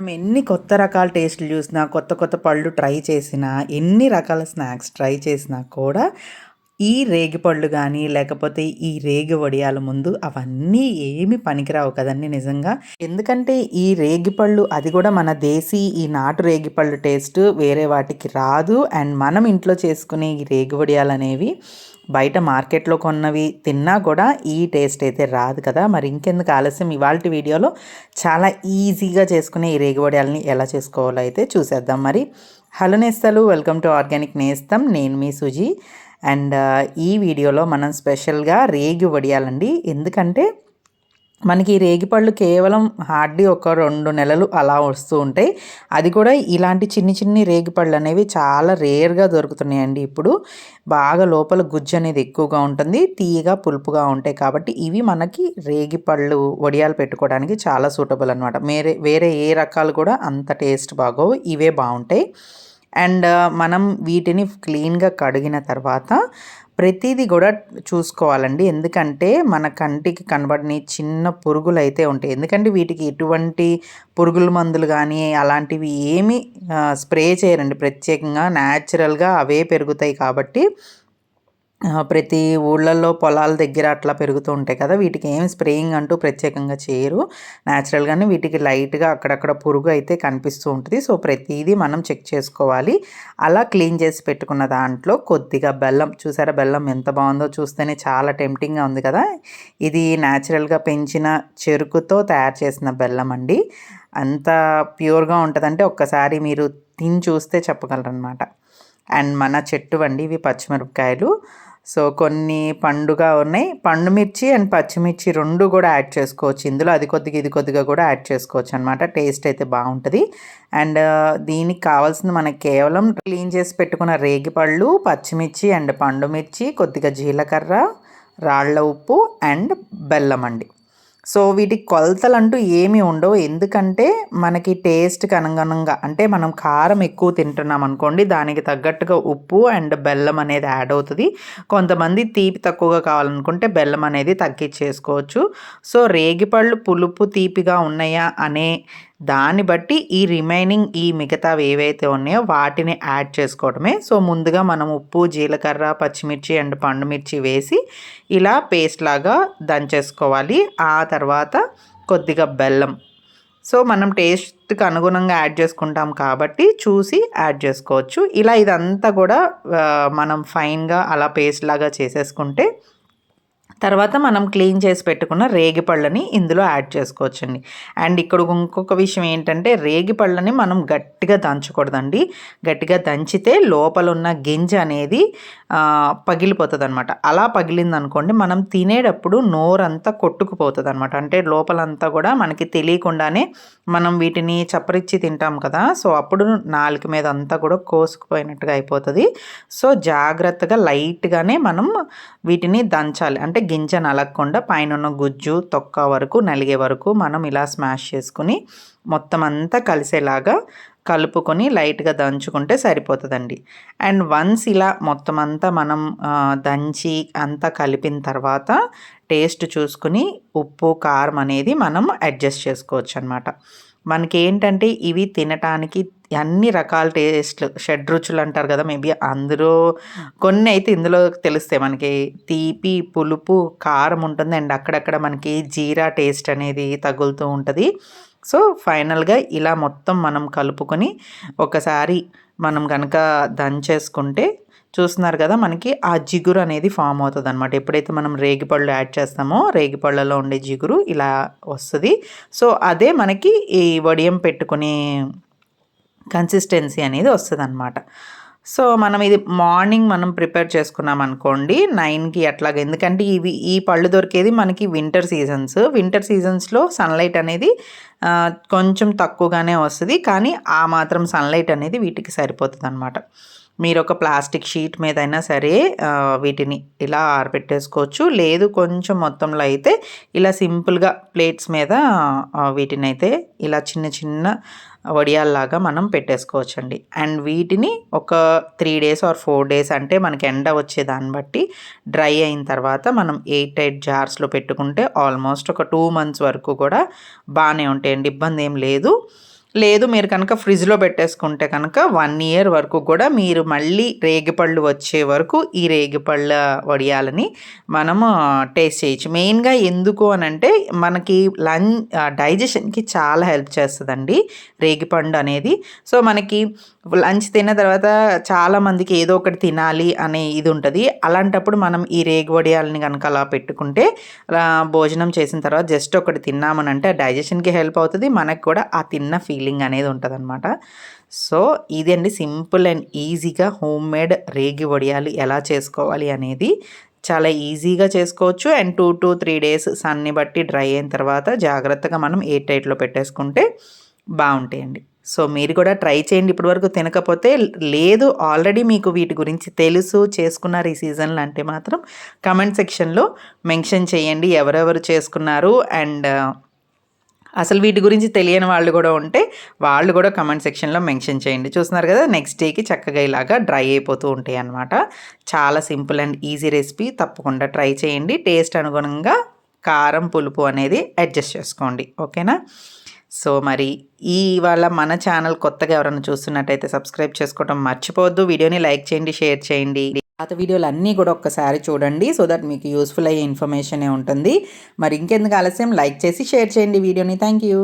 మనం ఎన్ని కొత్త రకాల టేస్టులు చూసినా, కొత్త కొత్త పళ్ళు ట్రై చేసినా, ఎన్ని రకాల స్నాక్స్ ట్రై చేసినా కూడా ఈ రేగిపళ్ళు గానీ, లేకపోతే ఈ రేగి వడియాల ముందు అవన్నీ ఏమి పనికిరావు కదండీ నిజంగా. ఎందుకంటే ఈ రేగిపళ్ళు అది కూడా మన దేశీ ఈ నాటు రేగిపళ్ళు టేస్ట్ వేరే వాటికి రాదు. అండ్ మనం ఇంట్లో చేసుకునే ఈ రేగి వడియాలనేవి బయట మార్కెట్లో కొన్నవి తిన్నా కూడా ఈ టేస్ట్ అయితే రాదు కదా. మరి ఇంకెందుకు ఆలస్యం, ఇవాల్టి వీడియోలో చాలా ఈజీగా చేసుకునే ఈ రేగి వడియాలని ఎలా చేసుకోవాలో అయితే చూసేద్దాం. మరి హలో నేస్తలు, వెల్కమ్ టు ఆర్గానిక్ నేస్తం. నేను మీ సుజీ. అండ్ ఈ వీడియోలో మనం స్పెషల్గా రేగి వడియాలండి. ఎందుకంటే మనకి ఈ రేగిపళ్ళు కేవలం హార్డ్లీ ఒక 2 నెలలు అలా వస్తూ ఉంటాయి. అది కూడా ఇలాంటి చిన్ని చిన్ని రేగిపళ్ళు అనేవి చాలా రేర్గా దొరుకుతున్నాయండి ఇప్పుడు. బాగా లోపల గుజ్జు అనేది ఎక్కువగా ఉంటుంది, తీయగా పులుపుగా ఉంటాయి. కాబట్టి ఇవి మనకి రేగిపళ్ళు వడియాలు పెట్టుకోవడానికి చాలా సూటబుల్ అనమాట. వేరే ఏ రకాలు కూడా అంత టేస్ట్ బాగోవు, ఇవే బాగుంటాయి. అండ్ మనం వీటిని క్లీన్గా కడిగిన తర్వాత ప్రతిదీ కూడా చూసుకోవాలండి. ఎందుకంటే మన కంటికి కనబడని చిన్న పురుగులు అయితే ఉంటాయి. ఎందుకంటే వీటికి ఎటువంటి పురుగుల మందులు కానీ అలాంటివి ఏమీ స్ప్రే చేయరండి ప్రత్యేకంగా. న్యాచురల్గా అవే పెరుగుతాయి కాబట్టి ప్రతి ఊళ్ళల్లో పొలాల దగ్గర అట్లా పెరుగుతూ ఉంటాయి కదా. వీటికి ఏమి స్ప్రేయింగ్ అంటూ ప్రత్యేకంగా చేయరు. న్యాచురల్గానే వీటికి లైట్గా అక్కడక్కడ పురుగు అయితే కనిపిస్తూ ఉంటుంది. సో ప్రతిదీ మనం చెక్ చేసుకోవాలి. అలా క్లీన్ చేసి పెట్టుకున్న దాంట్లో కొద్దిగా బెల్లం, చూసారా బెల్లం ఎంత బాగుందో, చూస్తేనే చాలా టెంప్టింగ్గా ఉంది కదా. ఇది న్యాచురల్గా పెంచిన చెరుకుతో తయారు చేసిన బెల్లం అండి. అంత ప్యూర్గా ఉంటుందంటే ఒక్కసారి మీరు తిని చూస్తే చెప్పగలరనమాట. అండ్ మన చెట్టు అండి ఇవి పచ్చిమిరపకాయలు. సో కొన్ని పండుగా ఉన్నాయి. పండు మిర్చి అండ్ పచ్చిమిర్చి 2 కూడా యాడ్ చేసుకోవచ్చు ఇందులో. అది కొద్దిగా ఇది కొద్దిగా కూడా యాడ్ చేసుకోవచ్చు అనమాట. టేస్ట్ అయితే బాగుంటుంది. అండ్ దీనికి కావాల్సింది మనకి కేవలం క్లీన్ చేసి పెట్టుకున్న రేగిపళ్ళు, పచ్చిమిర్చి అండ్ పండు మిర్చి, కొద్దిగా జీలకర్ర, రాళ్ళ ఉప్పు అండ్ బెల్లం అండి. సో వీటికి కొలతలు అంటూ ఏమీ ఉండవు. ఎందుకంటే మనకి టేస్ట్కి అనుగుణంగా, అంటే మనం కారం ఎక్కువ తింటున్నాం అనుకోండి, దానికి తగ్గట్టుగా ఉప్పు అండ్ బెల్లం అనేది యాడ్ అవుతుంది. కొంతమంది తీపి తక్కువగా కావాలనుకుంటే బెల్లం అనేది తగ్గించేసుకోవచ్చు. సో రేగిపళ్ళు పులుపు తీపిగా ఉన్నాయా అనే దాన్ని బట్టి ఈ రిమైనింగ్ ఈ మిగతావి ఏవైతే ఉన్నాయో వాటిని యాడ్ చేసుకోవడమే. సో ముందుగా మనం ఉప్పు, జీలకర్ర, పచ్చిమిర్చి అండ్ పండుమిర్చి వేసి ఇలా పేస్ట్ లాగా దంచేసుకోవాలి. ఆ తర్వాత కొద్దిగా బెల్లం, సో మనం టేస్ట్కి అనుగుణంగా యాడ్ చేసుకుంటాం కాబట్టి చూసి యాడ్ చేసుకోవచ్చు. ఇలా ఇదంతా కూడా మనం ఫైన్గా అలా పేస్ట్ లాగా చేసేసుకుంటే తర్వాత మనం క్లీన్ చేసి పెట్టుకున్న రేగిపళ్ళని ఇందులో యాడ్ చేసుకోవచ్చండి. అండ్ ఇక్కడ ఇంకొక విషయం ఏంటంటే రేగిపళ్ళని మనం గట్టిగా దంచకూడదండి. గట్టిగా దంచితే లోపల ఉన్న గింజ అనేది పగిలిపోతుంది అనమాట. అలా పగిలింది అనుకోండి, మనం తినేటప్పుడు నోరంతా కొట్టుకుపోతుంది అనమాట. అంటే లోపలంతా కూడా మనకి తెలియకుండానే మనం వీటిని చప్పరిచ్చి తింటాం కదా. సో అప్పుడు నాలుక మీద అంతా కూడా కోసుకుపోయినట్టుగా అయిపోతుంది. సో జాగ్రత్తగా లైట్గానే మనం వీటిని దంచాలి. అంటే గింజ నలగకుండా పైన ఉన్న గుజ్జు, తొక్క వరకు నలిగే వరకు మనం ఇలా స్మాష్ చేసుకుని మొత్తం అంతా కలిసేలాగా కలుపుకొని లైట్గా దంచుకుంటే సరిపోతుందండి. అండ్ వన్స్ ఇలా మొత్తం అంతా మనం దంచి అంతా కలిపిన తర్వాత టేస్ట్ చూసుకుని ఉప్పు, కారం అనేది మనం అడ్జస్ట్ చేసుకోవచ్చు అనమాట. మనకి ఏంటంటే ఇవి తినటానికి అన్ని రకాల టేస్ట్లు, షడ్రుచులు అంటారు కదా, మేబీ అందులో కొన్ని అయితే ఇందులో తెలుస్తాయి మనకి. తీపి, పులుపు, కారం ఉంటుంది. అండ్ అక్కడక్కడ మనకి జీరా టేస్ట్ అనేది తగులుతూ ఉంటుంది. సో ఫైనల్గా ఇలా మొత్తం మనం కలుపుకొని ఒకసారి మనం కనుక దంచేసుకుంటే చూస్తున్నారు కదా, మనకి ఆ జిగురు అనేది ఫామ్ అవుతుంది అనమాట. ఎప్పుడైతే మనం రేగిపళ్ళు యాడ్ చేస్తామో రేగిపళ్ళలో ఉండే జిగురు ఇలా వస్తుంది. సో అదే మనకి ఈ వడియం పెట్టుకునే కన్సిస్టెన్సీ అనేది వస్తుంది అనమాట. సో మనం ఇది మార్నింగ్ మనం ప్రిపేర్ చేసుకున్నాం అనుకోండి 9కి అట్లాగా. ఎందుకంటే ఈ పళ్ళు దొరికేది మనకి వింటర్ సీజన్స్లో సన్లైట్ అనేది కొంచెం తక్కువగానే వస్తుంది. కానీ ఆ మాత్రం సన్లైట్ అనేది వీటికి సరిపోతుంది అనమాట. మీరు ఒక ప్లాస్టిక్ షీట్ మీద అయినా సరే వీటిని ఇలా ఆరబెట్టేసుకోవచ్చు. లేదు కొంచెం మొత్తంలో అయితే ఇలా సింపుల్గా ప్లేట్స్ మీద వీటిని అయితే ఇలా చిన్న చిన్న వడియాల్లాగా మనం పెట్టేసుకోవచ్చండి. అండ్ వీటిని ఒక 3 days ఆర్ 4 days, అంటే మనకి ఎండ వచ్చే దాన్ని బట్టి డ్రై అయిన తర్వాత మనం 8 జార్స్లో పెట్టుకుంటే ఆల్మోస్ట్ ఒక 2 months వరకు కూడా బాగానే ఉంటాయండి, ఇబ్బంది ఏం లేదు. లేదు మీరు కనుక ఫ్రిడ్జ్‌లో పెట్టేసుకుంటే కనుక 1 ఇయర్ వరకు కూడా మీరు మళ్ళీ రేగిపళ్ళు వచ్చే వరకు ఈ రేగిపళ్ళ వడియాలని మనము టేస్ట్ చేయొచ్చు. మెయిన్‌గా ఎందుకు అనంటే మనకి డైజెషన్‌కి చాలా హెల్ప్ చేస్తదండి రేగిపండు అనేది. సో, మనకి లంచ్ తిన్న తర్వాత చాలామందికి ఏదో ఒకటి తినాలి అనే ఇది ఉంటది. అలాంటప్పుడు మనం ఈ రేగి వడియాలని గనక అలా పెట్టుకుంటే భోజనం చేసిన తర్వాత జస్ట్ ఒకటి తిన్నామనంటే డైజెషన్‌కి హెల్ప్ అవుతది. మనకు కూడా ఆ తిన్న ఫీలింగ్ అనేది ఉంటదనమాట. సో, ఇదండి సింపుల్ అండ్ ఈజీగా హోమ్ మేడ్ రేగి వడియాలు ఎలా చేసుకోవాలి అనేది చాలా ఈజీగా చేసుకోవచ్చు. అండ్ 2-3 డేస్ సన్‌ని బట్టి డ్రై అయిన తర్వాత జాగ్రత్తగా మనం ఎయిర్ టైట్‌లో పెట్టేసుకుంటే బావుంటాయండి. సో, మీరు కూడా ట్రై చేయండి. ఇప్పటివరకు తినకపోతే లేదు ఆల్రెడీ మీకు వీటి గురించి తెలుసు, చేసుకున్నారు ఈ సీజన్‌లో అంటే మాత్రం కామెంట్ సెక్షన్‌లో మెన్షన్ చేయండి. ఎవరెవరు చేసుకున్నారు అండ్ అసలు వీటి గురించి తెలియని వాళ్ళు కూడా ఉంటే వాళ్ళు కూడా కామెంట్ సెక్షన్‌లో మెన్షన్ చేయండి. చూస్తున్నారు కదా! నెక్స్ట్ డేకి చక్కగా ఇలాగా డ్రై అయిపోతూ ఉంటాయన్నమాట. చాలా సింపుల్ అండ్ ఈజీ రెసిపీ. తప్పకుండా ట్రై చేయండి. టేస్ట్ అనుగుణంగా కారం, పులుపు అనేది అడ్జస్ట్ చేసుకోండి. ఓకేనా? సో, మరి ఇవాళ మన ఛానల్ కొత్తగా ఎవరైనా చూస్తున్నట్టయితే సబ్స్క్రైబ్ చేసుకోవడం మర్చిపోవద్దు. వీడియోని లైక్ చేయండి, షేర్ చేయండి. పాత వీడియోలన్నీ కూడా ఒక్కసారి చూడండి. సో దట్ మీకు యూస్‌ఫుల్ అయ్యే ఇన్ఫర్మేషనే ఉంటుంది. మరి ఇంకెందుకు ఆలస్యం లైక్ చేసి షేర్ చేయండి వీడియోని. Thank you.